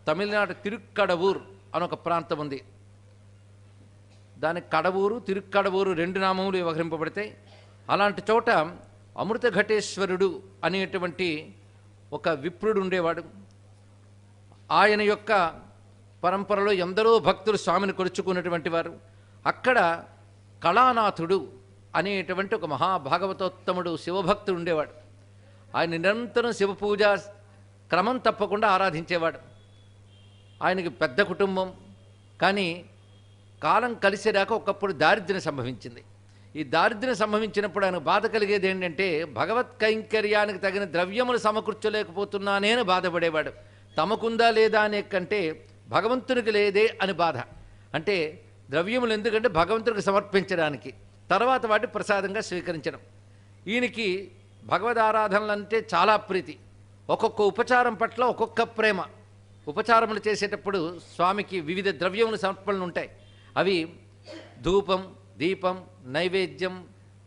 తమిళనాడు తిరుక్కడవూర్ అని ఒక ప్రాంతం ఉంది. దానికి కడవూరు తిరుక్కడవూరు 2 నామములు వ్యవహరింపబడతాయి. అలాంటి చోట అమృత ఘటేశ్వరుడు అనేటువంటి ఒక విప్రుడు ఉండేవాడు. ఆయన యొక్క పరంపరలో ఎందరో భక్తులు స్వామిని కొలుచుకున్నటువంటి వారు. అక్కడ కళానాథుడు అనేటువంటి ఒక మహాభాగవతోత్తముడు శివభక్తుడు ఉండేవాడు. ఆయన నిరంతరం శివపూజ క్రమం తప్పకుండా ఆరాధించేవాడు. ఆయనకి పెద్ద కుటుంబం, కానీ కాలం కలిసేదాకా ఒకప్పుడు దారిద్ర్యం సంభవించింది. ఈ దారిద్ర్యం సంభవించినప్పుడు ఆయన బాధ కలిగేది ఏంటంటే భగవత్ కైంకర్యానికి తగిన ద్రవ్యములు సమకూర్చలేకపోతున్నానే అని బాధపడేవాడు. తమకుందా లేదా అనే కంటే భగవంతునికి లేదే అని బాధ. అంటే ద్రవ్యములు ఎందుకంటే భగవంతునికి సమర్పించడానికి, తర్వాత వాటి ప్రసాదంగా స్వీకరించడం. ఈయనకి భగవద్ ఆరాధనలు అంటే చాలా ప్రీతి. ఒక్కొక్క ఉపచారం పట్ల ఒక్కొక్క ప్రేమ. ఉపచారములు చేసేటప్పుడు స్వామికి వివిధ ద్రవ్యములు సమర్పణలు ఉంటాయి. అవి ధూపం, దీపం, నైవేద్యం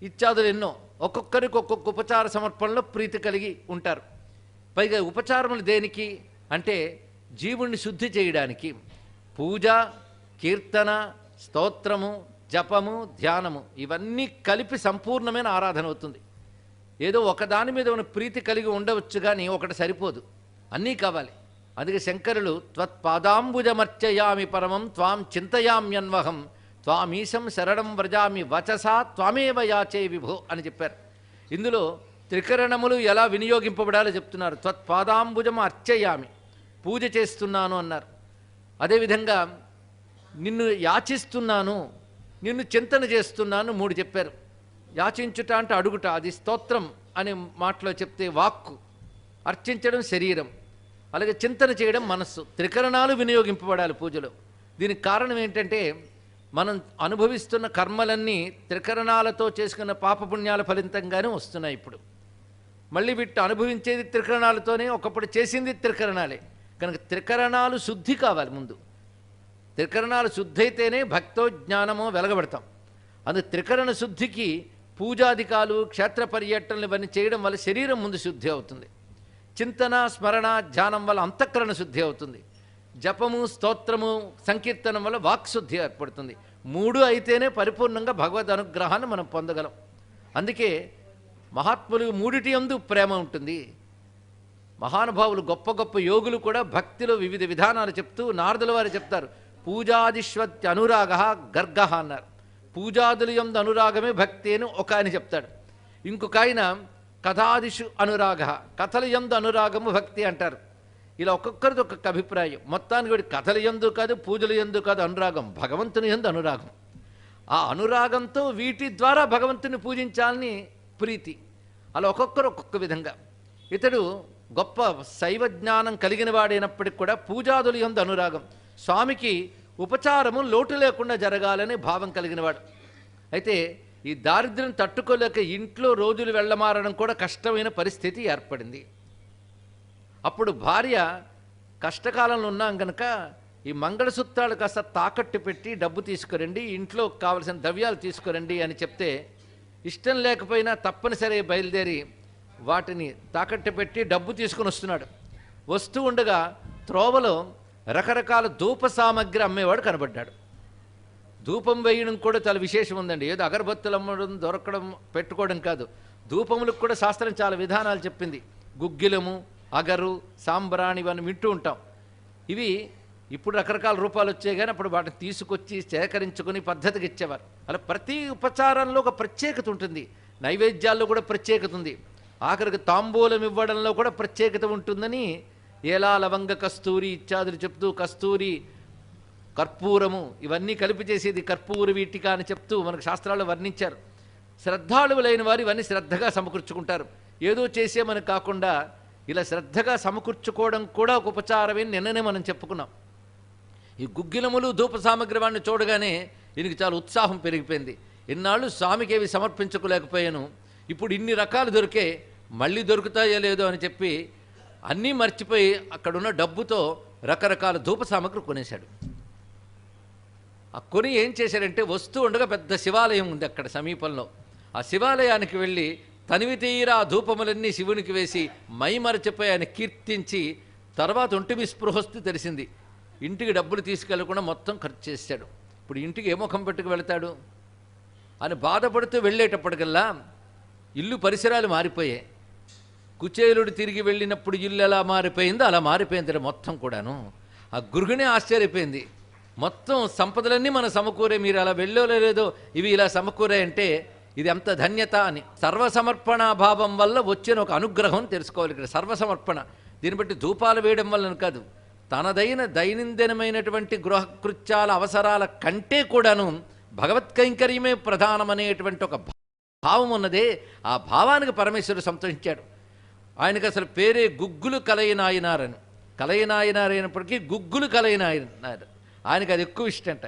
ఇత్యాదులు ఎన్నో. ఒక్కొక్కరికి ఒక్కొక్క ఉపచార సమర్పణలో ప్రీతి కలిగి ఉంటారు. పైగా ఉపచారములు దేనికి అంటే జీవుణ్ణి శుద్ధి చేయడానికి. పూజ, కీర్తన, స్తోత్రము, జపము, ధ్యానము ఇవన్నీ కలిపి సంపూర్ణమైన ఆరాధన అవుతుంది. ఏదో ఒకదాని మీద ఉన్న ప్రీతి కలిగి ఉండవచ్చు, కానీ ఒకటి సరిపోదు, అన్నీ కావాలి. అందుకే శంకరులు త్వత్పాదాంబుజమర్చయామి పరమం త్వాం చింతయామ్యన్వహం త్వామీశం శరణం వ్రజామి వచసా త్వమేవ యాచే విభో అని చెప్పారు. ఇందులో త్రికరణములు ఎలా వినియోగింపబడాలో చెప్తున్నారు. త్వత్పాదాంబుజం అర్చయామి, పూజ చేస్తున్నాను అన్నారు. అదేవిధంగా నిన్ను యాచిస్తున్నాను, నిన్ను చింతన చేస్తున్నాను 3 చెప్పారు. యాచించుట అంటే అడుగుట, అది స్తోత్రం అనే మాటలో చెప్తే వాక్కు, అర్చించడం శరీరం, అలాగే చింతన చేయడం మనస్సు. త్రికరణాలు వినియోగింపబడాలి పూజలో. దీనికి కారణం ఏంటంటే మనం అనుభవిస్తున్న కర్మలన్నీ త్రికరణాలతో చేసుకున్న పాపపుణ్యాల ఫలితంగానే వస్తున్నాయి. ఇప్పుడు మళ్ళీ వీటి అనుభవించేది త్రికరణాలతోనే, ఒకప్పుడు చేసింది త్రికరణాలే. కనుక త్రికరణాలు శుద్ధి కావాలి ముందు. త్రికరణాలు శుద్ధి అయితేనే భక్తో జ్ఞానమో వెలగబడతాం. అందుకు త్రికరణ శుద్ధికి పూజాధికాలు, క్షేత్ర పర్యటనలు ఇవన్నీ చేయడం వల్ల శరీరం ముందు శుద్ధి అవుతుంది. చింతన, స్మరణ, ధ్యానం వల్ల అంతఃకరణ శుద్ధి అవుతుంది. జపము, స్తోత్రము, సంకీర్తనం వల్ల వాక్శుద్ధి ఏర్పడుతుంది. 3 అయితేనే పరిపూర్ణంగా భగవద్ అనుగ్రహాన్ని మనం పొందగలం. అందుకే మహాత్ములు 3టి యందు ప్రేమ ఉంటుంది. మహానుభావులు, గొప్ప గొప్ప యోగులు కూడా భక్తిలో వివిధ విధానాలు చెప్తూ నారదుల వారు చెప్తారు. పూజాదిష్వత్య అనురాగ గర్గ అన్నారు. పూజాదుల యందు అనురాగమే భక్తి అని ఒక ఆయన చెప్తాడు. ఇంకొక ఆయన కథాదిషు అనురాగ, కథల యందు అనురాగము భక్తి అంటారు. ఇలా ఒక్కొక్కరిది ఒక్కొక్క అభిప్రాయం. మొత్తానికి వీడి కథల యందు కాదు, పూజల యందు కాదు అనురాగం, భగవంతుని యందు అనురాగం. ఆ అనురాగంతో వీటి ద్వారా భగవంతుని పూజించాలని ప్రీతి. అలా ఒక్కొక్కరు ఒక్కొక్క విధంగా. ఇతడు గొప్ప శైవ జ్ఞానం కలిగిన వాడైనప్పటికి కూడా పూజాదుల యందు అనురాగం, స్వామికి ఉపచారము లోటు లేకుండా జరగాలని భావం కలిగినవాడు. అయితే ఈ దారిద్ర్యం తట్టుకోలేక ఇంట్లో రోజులు వెళ్ళమారడం కూడా కష్టమైన పరిస్థితి ఏర్పడింది. అప్పుడు భార్య కష్టకాలంలో ఉన్నాం కనుక ఈ మంగళసూత్రాలు కాస్త తాకట్టు పెట్టి డబ్బు తీసుకురండి, ఇంట్లో కావలసిన ద్రవ్యాలు తీసుకురండి అని చెప్తే ఇష్టం లేకపోయినా తప్పనిసరి బయలుదేరి వాటిని తాకట్టు పెట్టి డబ్బు తీసుకుని వస్తున్నాడు. వస్తూ ఉండగా త్రోవలో రకరకాల ధూప సామగ్రి అమ్మేవాడు కనబడ్డాడు. ధూపం వేయడం కూడా చాలా విశేషం ఉందండి. ఏదో అగరబత్తులు అమ్మడం, దొరకడం, పెట్టుకోవడం కాదు. ధూపములకు కూడా శాస్త్రం చాలా విధానాలు చెప్పింది. గుగ్గిలము, అగరు, సాంబ్రాణి ఇవన్నీ వింటూ ఉంటాం. ఇవి ఇప్పుడు రకరకాల రూపాలు వచ్చాయి, కానీ అప్పుడు వాటిని తీసుకొచ్చి సేకరించుకొని పద్ధతికి ఇచ్చేవారు. అలా ప్రతి ఉపచారంలో ఒక ప్రత్యేకత ఉంటుంది. నైవేద్యాల్లో కూడా ప్రత్యేకత ఉంది. ఆఖరికి తాంబూలం ఇవ్వడంలో కూడా ప్రత్యేకత ఉంటుందని ఏలా, లవంగ, కస్తూరి ఇత్యాదులు చెప్తూ, కస్తూరి, కర్పూరము ఇవన్నీ కలిపి చేసేది కర్పూర వీటిక అని చెప్తూ మనకు శాస్త్రాలు వర్ణించారు. శ్రద్ధాళువులైన వారు ఇవన్నీ శ్రద్ధగా సమకూర్చుకుంటారు. ఏదో చేసేమని కాకుండా ఇలా శ్రద్ధగా సమకూర్చుకోవడం కూడా ఒక ఉపచారమే నిన్ననే మనం చెప్పుకున్నాం. ఈ గుగ్గిలములు, ధూప సామగ్రి వాడిని చూడగానే ఈయనకి చాలా ఉత్సాహం పెరిగిపోయింది. ఇన్నాళ్ళు స్వామికి ఏవి సమర్పించుకోలేకపోయాను, ఇప్పుడు ఇన్ని రకాలు దొరికే, మళ్ళీ దొరుకుతాయో లేదో అని చెప్పి అన్నీ మర్చిపోయి అక్కడున్న డబ్బుతో రకరకాల ధూప సామగ్రి కొనేశాడు. ఆ కొని ఏం చేశాడంటే, వస్తూ ఉండగా పెద్ద శివాలయం ఉంది అక్కడ సమీపంలో. ఆ శివాలయానికి వెళ్ళి తనివి తీరా ధూపములన్నీ శివునికి వేసి మైమరచిపోయి ఆయన కీర్తించి తర్వాత ఒంటి విస్పృహస్తు తెలిసింది. ఇంటికి డబ్బులు తీసుకెళ్లకుండా మొత్తం ఖర్చు చేశాడు. ఇప్పుడు ఇంటికి ఏ ముఖం పెట్టుకు వెళతాడు అని బాధపడుతూ వెళ్ళేటప్పటికల్లా ఇల్లు పరిసరాలు మారిపోయాయి. కుచేలుడు తిరిగి వెళ్ళినప్పుడు ఇల్లు ఎలా మారిపోయిందో అలా మారిపోయింది మొత్తం కూడాను. ఆ గృహిణి ఆశ్చర్యపోయింది. మొత్తం సంపదలన్నీ మన సమకూరే, మీరు అలా వెళ్ళలేదో ఇవి ఇలా సమకూరాయంటే ఇది ఎంత ధన్యత అని. సర్వసమర్పణాభావం వల్ల వచ్చిన ఒక అనుగ్రహం తెలుసుకోవాలి ఇక్కడ. సర్వసమర్పణ, దీన్ని బట్టి ధూపాలు వేయడం వల్ల కాదు, తనదైన దైనందినమైనటువంటి గృహకృత్యాల అవసరాల కంటే కూడాను భగవత్ కైంకర్యమే ప్రధానమనేటువంటి ఒక భావం ఉన్నదే, ఆ భావానికి పరమేశ్వరుడు సంతోషించాడు. ఆయనకు అసలు పేరే గుగ్గులు కలయినాయనారని. కలయినాయనారైనప్పటికీ గుగ్గులు కలయినాయనారు, ఆయనకు అది ఎక్కువ ఇష్టంట.